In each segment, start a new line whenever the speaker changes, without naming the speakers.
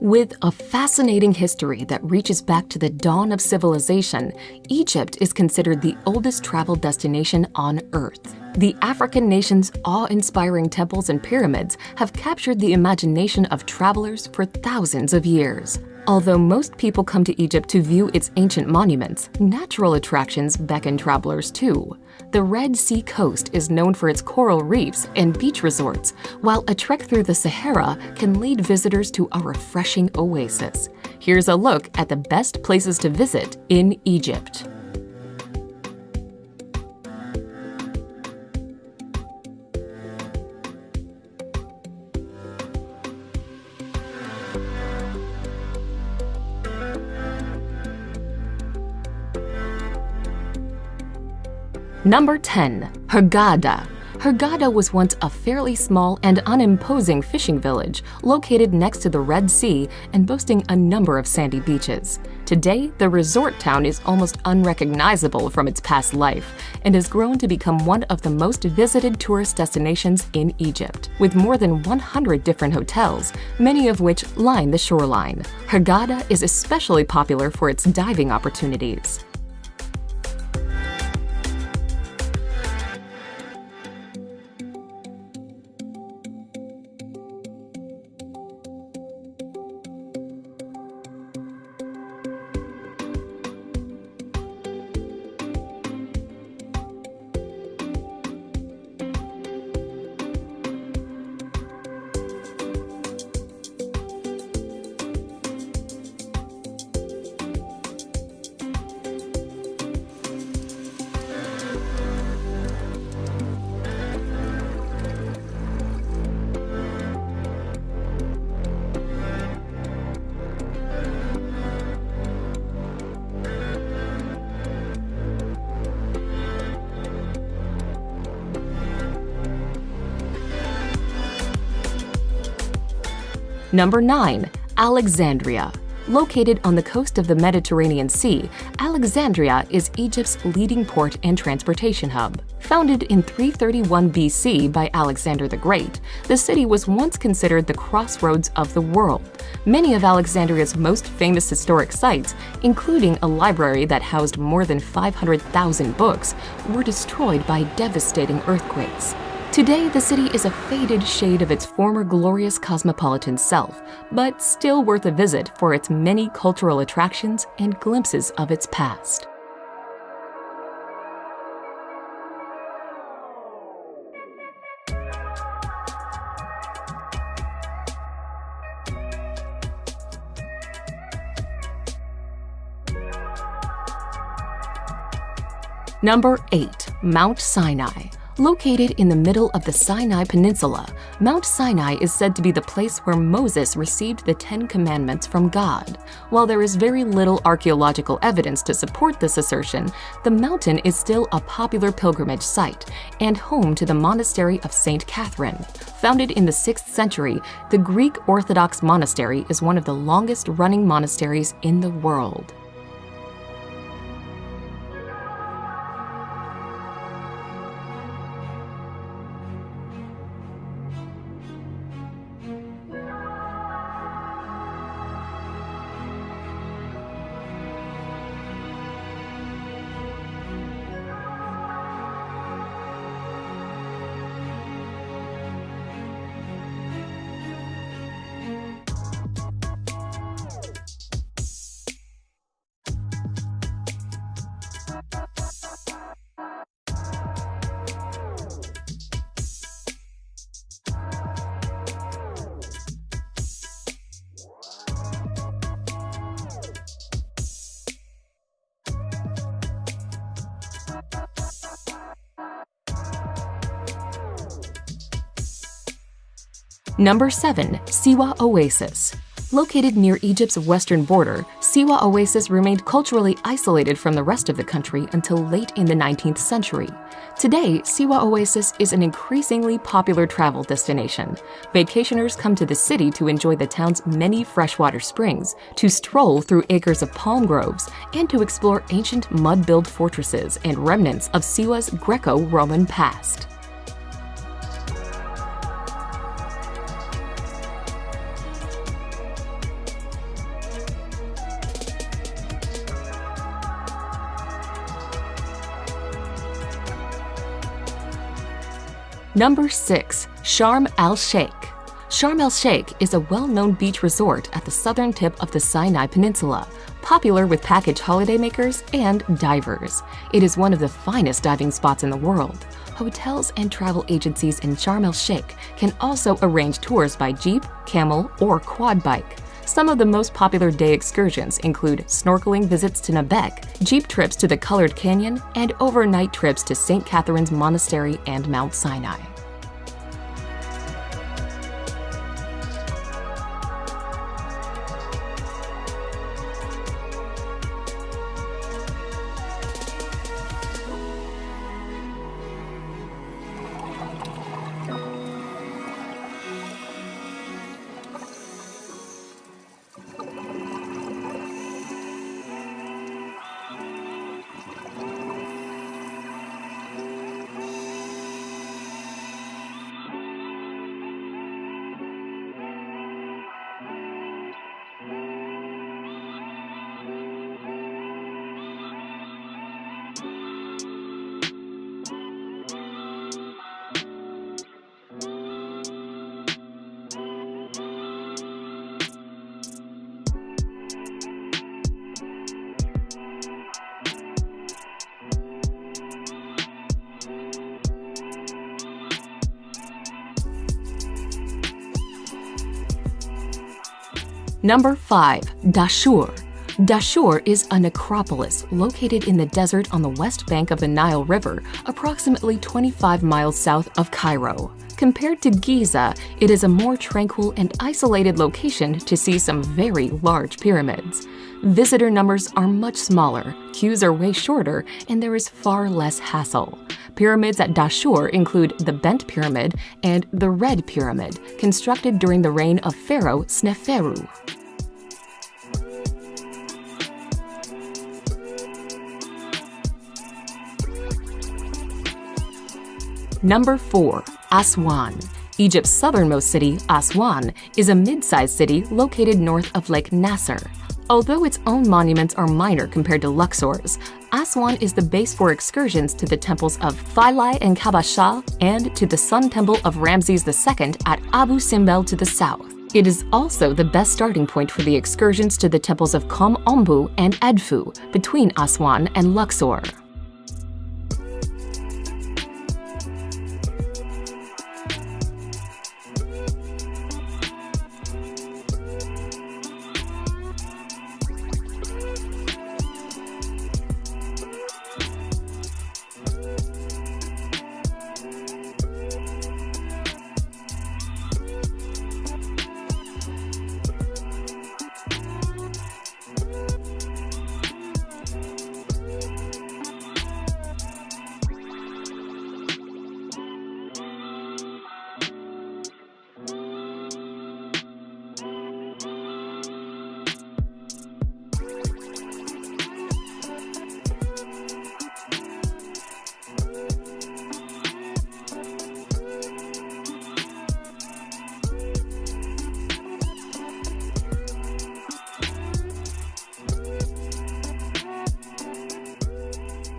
With a fascinating history that reaches back to the dawn of civilization, Egypt is considered the oldest travel destination on Earth. The African nation's awe-inspiring temples and pyramids have captured the imagination of travelers for thousands of years. Although most people come to Egypt to view its ancient monuments, natural attractions beckon travelers too. The Red Sea coast is known for its coral reefs and beach resorts, while a trek through the Sahara can lead visitors to a refreshing oasis. Here's a look at the best places to visit in Egypt. Number 10. Hurghada. Hurghada was once a fairly small and unimposing fishing village located next to the Red Sea and boasting a number of sandy beaches. Today, the resort town is almost unrecognizable from its past life and has grown to become one of the most visited tourist destinations in Egypt, with more than 100 different hotels, many of which line the shoreline. Hurghada is especially popular for its diving opportunities. Number 9. Alexandria. Located on the coast of the Mediterranean Sea, Alexandria is Egypt's leading port and transportation hub. Founded in 331 BC by Alexander the Great, the city was once considered the crossroads of the world. Many of Alexandria's most famous historic sites, including a library that housed more than 500,000 books, were destroyed by devastating earthquakes. Today, the city is a faded shade of its former glorious cosmopolitan self, but still worth a visit for its many cultural attractions and glimpses of its past. Number 8. Mount Sinai. Located in the middle of the Sinai Peninsula, Mount Sinai is said to be the place where Moses received the 10 Commandments from God. While there is very little archaeological evidence to support this assertion, the mountain is still a popular pilgrimage site and home to the monastery of St. Catherine. Founded in the 6th century, the Greek Orthodox monastery is one of the longest-running monasteries in the world. Number 7. Siwa Oasis. Located near Egypt's western border, Siwa Oasis remained culturally isolated from the rest of the country until late in the 19th century. Today, Siwa Oasis is an increasingly popular travel destination. Vacationers come to the city to enjoy the town's many freshwater springs, to stroll through acres of palm groves, and to explore ancient mud-built fortresses and remnants of Siwa's Greco-Roman past. Number 6. Sharm el-Sheikh. Sharm el-Sheikh is a well-known beach resort at the southern tip of the Sinai Peninsula, popular with package holidaymakers and divers. It is one of the finest diving spots in the world. Hotels and travel agencies in Sharm el-Sheikh can also arrange tours by jeep, camel, or quad bike. Some of the most popular day excursions include snorkeling visits to Nabec, jeep trips to the Colored Canyon, and overnight trips to St. Catherine's Monastery and Mount Sinai. Number 5. Dashur. Dashur is a necropolis located in the desert on the west bank of the Nile River, approximately 25 miles south of Cairo. Compared to Giza, it is a more tranquil and isolated location to see some very large pyramids. Visitor numbers are much smaller, queues are way shorter, and there is far less hassle. Pyramids at Dashur include the Bent Pyramid and the Red Pyramid, constructed during the reign of Pharaoh Sneferu. Number 4. Aswan. Egypt's southernmost city, Aswan, is a mid-sized city located north of Lake Nasser. Although its own monuments are minor compared to Luxor's, Aswan is the base for excursions to the temples of Philae and Kabasha and to the Sun Temple of Ramses II at Abu Simbel to the south. It is also the best starting point for the excursions to the temples of Kom Ombu and Edfu between Aswan and Luxor.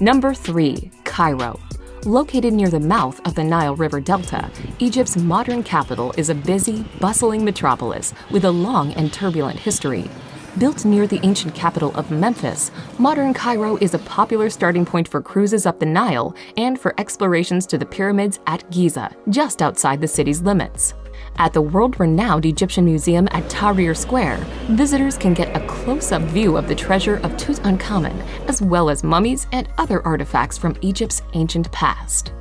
Number 3. Cairo. Located near the mouth of the Nile River Delta, Egypt's modern capital is a busy, bustling metropolis with a long and turbulent history. Built near the ancient capital of Memphis, modern Cairo is a popular starting point for cruises up the Nile and for explorations to the pyramids at Giza, just outside the city's limits. At the world-renowned Egyptian Museum at Tahrir Square, visitors can get a close-up view of the treasure of Tutankhamun, as well as mummies and other artifacts from Egypt's ancient past.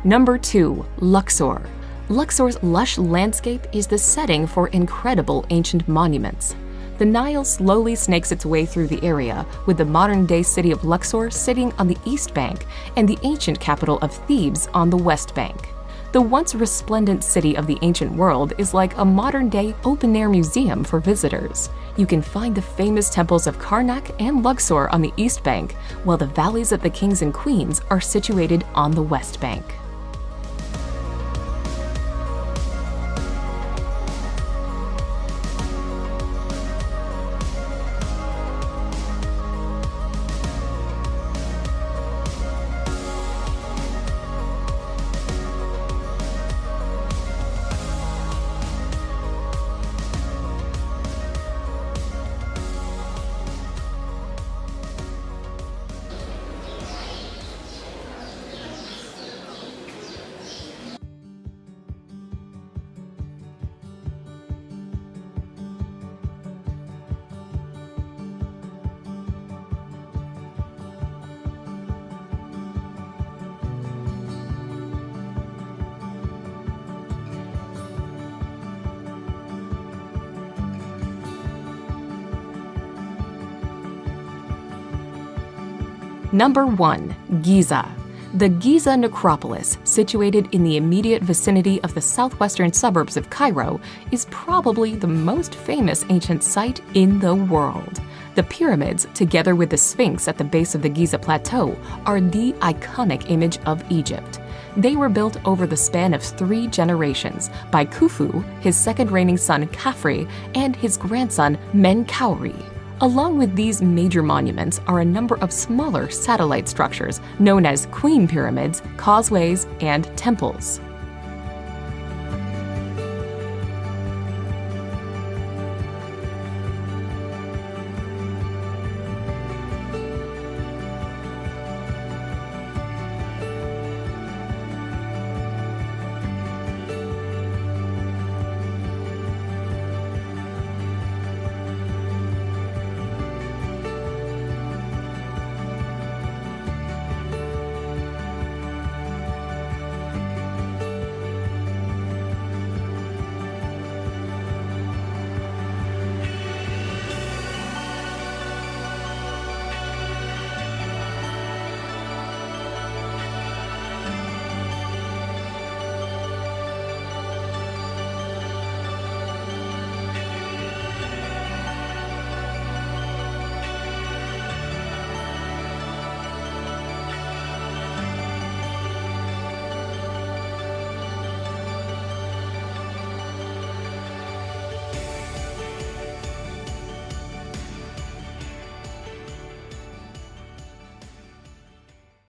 Number 2. Luxor. Luxor's lush landscape is the setting for incredible ancient monuments. The Nile slowly snakes its way through the area, with the modern-day city of Luxor sitting on the east bank and the ancient capital of Thebes on the west bank. The once resplendent city of the ancient world is like a modern-day open-air museum for visitors. You can find the famous temples of Karnak and Luxor on the east bank, while the valleys of the kings and queens are situated on the west bank. Number 1. Giza. The Giza necropolis, situated in the immediate vicinity of the southwestern suburbs of Cairo, is probably the most famous ancient site in the world. The pyramids, together with the Sphinx at the base of the Giza Plateau, are the iconic image of Egypt. They were built over the span of 3 generations by Khufu, his second reigning son Khafre, and his grandson Menkaure. Along with these major monuments are a number of smaller satellite structures known as queen pyramids, causeways, and temples.